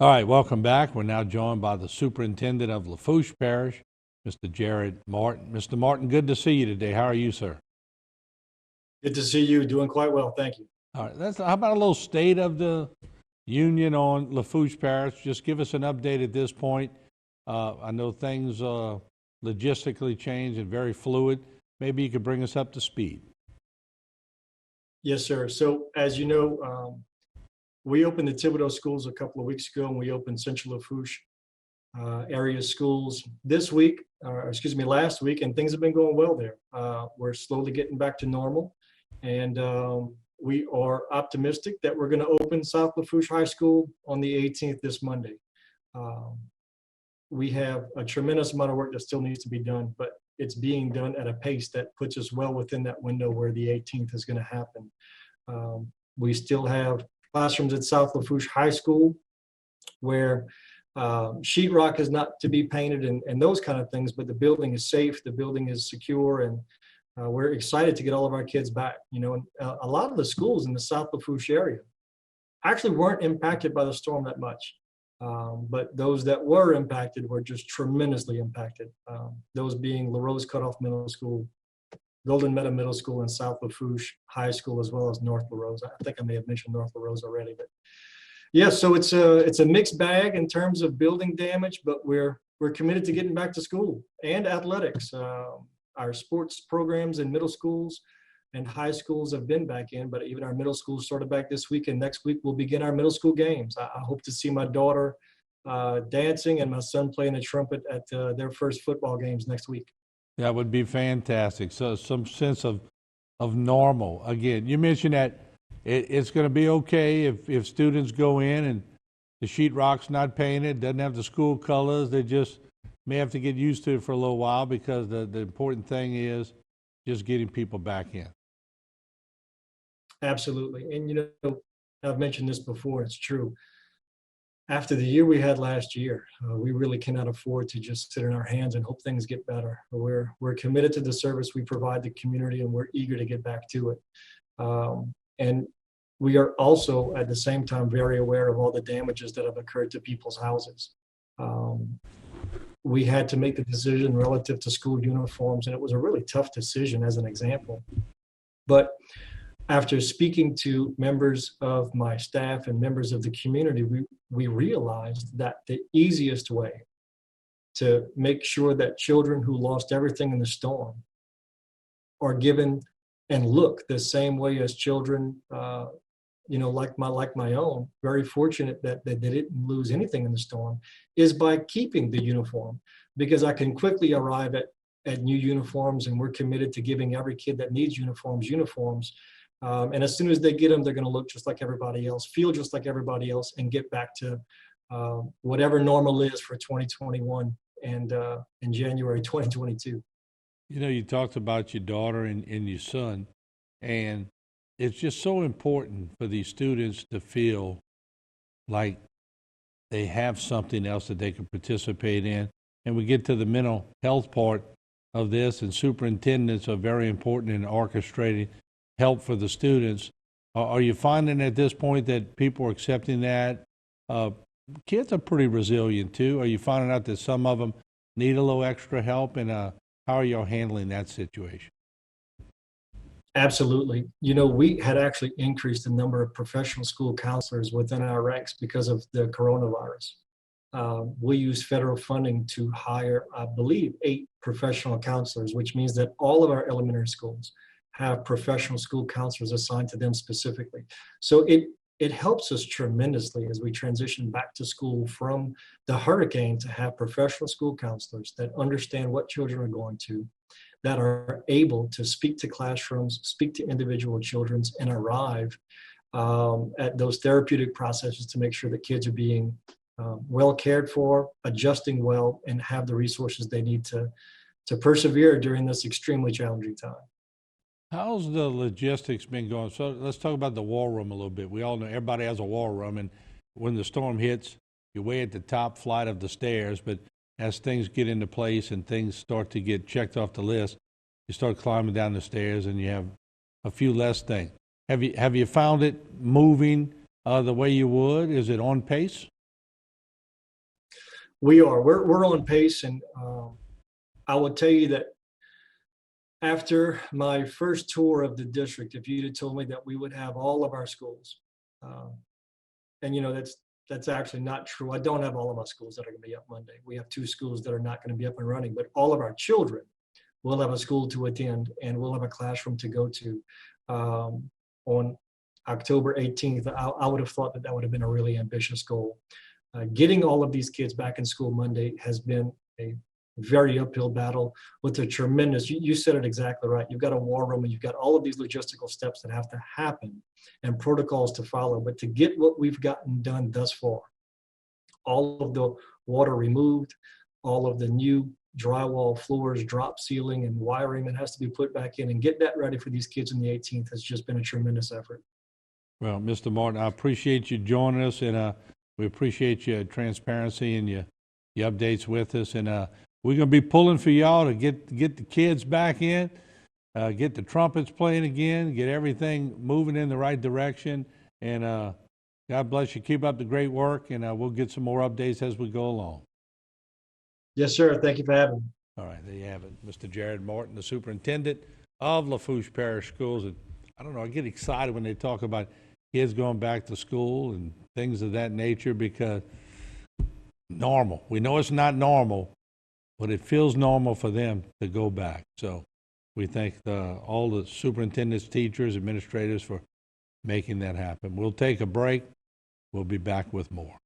All right, welcome back. We're now joined by the Superintendent of Lafourche Parish, Mr. Jarod Martin. Mr. Martin, good to see you today. How are you, sir? Good to see you. Doing quite well. Thank you. All right, how about a little state of the union on Lafourche Parish? Just give us an update at this point. I know things logistically change and very fluid. Maybe you could bring us up to speed. Yes, sir. So as you know, we opened the Thibodeau schools a couple of weeks ago, and we opened Central Lafourche area schools this week, last week, and things have been going well there. We're slowly getting back to normal, and we are optimistic that we're going to open South Lafourche High School on the 18th this Monday. We have a tremendous amount of work that still needs to be done, but it's being done at a pace that puts us well within that window where the 18th is going to happen. We still have classrooms at South Lafourche High School where sheetrock is not to be painted and those kind of things, but the building is safe, the building is secure, and we're excited to get all of our kids back. You know, and a lot of the schools in the South Lafourche area actually weren't impacted by the storm that much. But those that were impacted were just tremendously impacted. Those being La Rose Cutoff Middle School, Golden Meadow Middle School, and South Lafourche High School, as well as North La Rose. I think I may have mentioned North La Rose already, but yeah. So it's a mixed bag in terms of building damage, but we're committed to getting back to school and athletics. Our sports programs in middle schools and high schools have been back in, but even our middle schools started back this week, and next week we'll begin our middle school games. I hope to see my daughter dancing and my son playing the trumpet at their first football games next week. That would be fantastic. So some sense of normal. Again, you mentioned that it's going to be okay if students go in and the sheetrock's not painted, doesn't have the school colors. They just may have to get used to it for a little while, because the important thing is just getting people back in. Absolutely. And, you know, I've mentioned this before, it's true. After the year we had last year, we really cannot afford to just sit in our hands and hope things get better. We're committed to the service we provide the community, and we're eager to get back to it. And we are also at the same time very aware of all the damages that have occurred to people's houses. We had to make the decision relative to school uniforms, and it was a really tough decision as an example. But after speaking to members of my staff and members of the community, we realized that the easiest way to make sure that children who lost everything in the storm are given and look the same way as children, like my own, very fortunate that they didn't lose anything in the storm, is by keeping the uniform, because I can quickly arrive at new uniforms, and we're committed to giving every kid that needs uniforms. And as soon as they get them, they're going to look just like everybody else, feel just like everybody else, and get back to whatever normal is for 2021 and in January 2022. You know, you talked about your daughter and your son, and it's just so important for these students to feel like they have something else that they can participate in. And we get to the mental health part of this, and superintendents are very important in orchestrating help for the students. Are you finding at this point that people are accepting that? Kids are pretty resilient too. Are you finding out that some of them need a little extra help, and how are you handling that situation? Absolutely. You know, we had actually increased the number of professional school counselors within our ranks because of the coronavirus. We use federal funding to hire, I believe, 8 professional counselors, which means that all of our elementary schools have professional school counselors assigned to them specifically. So it helps us tremendously as we transition back to school from the hurricane to have professional school counselors that understand what children are going to, that are able to speak to classrooms, speak to individual children, and arrive at those therapeutic processes to make sure that kids are being well cared for, adjusting well, and have the resources they need to persevere during this extremely challenging time. How's the logistics been going? So let's talk about the war room a little bit. We all know everybody has a war room, and when the storm hits, you're way at the top flight of the stairs, but as things get into place and things start to get checked off the list, you start climbing down the stairs and you have a few less things. Have you found it moving the way you would? Is it on pace? We are. We're on pace, and I will tell you that after my first tour of the district, if you'd have told me that we would have all of our schools, um, and that's actually not true. I don't have all of my schools that are going to be up Monday. We have 2 schools that are not going to be up and running, but all of our children will have a school to attend, and we'll have a classroom to go to on October 18th. I would have thought that would have been a really ambitious goal. Getting all of these kids back in school Monday has been a very uphill battle with a tremendous, you said it exactly right. You've got a war room and you've got all of these logistical steps that have to happen and protocols to follow. But to get what we've gotten done thus far, all of the water removed, all of the new drywall floors, drop ceiling, and wiring that has to be put back in, and get that ready for these kids on the 18th has just been a tremendous effort. Well, Mr. Martin, I appreciate you joining us, and we appreciate your transparency and your updates with us. And we're going to be pulling for y'all to get the kids back in, get the trumpets playing again, get everything moving in the right direction. And God bless you. Keep up the great work, and we'll get some more updates as we go along. Yes, sir. Thank you for having me. All right, there you have it. Mr. Jarod Martin, the superintendent of Lafourche Parish Schools. And I don't know, I get excited when they talk about kids going back to school and things of that nature, because normal. We know it's not normal, but it feels normal for them to go back. So we thank all the superintendents, teachers, administrators for making that happen. We'll take a break. We'll be back with more.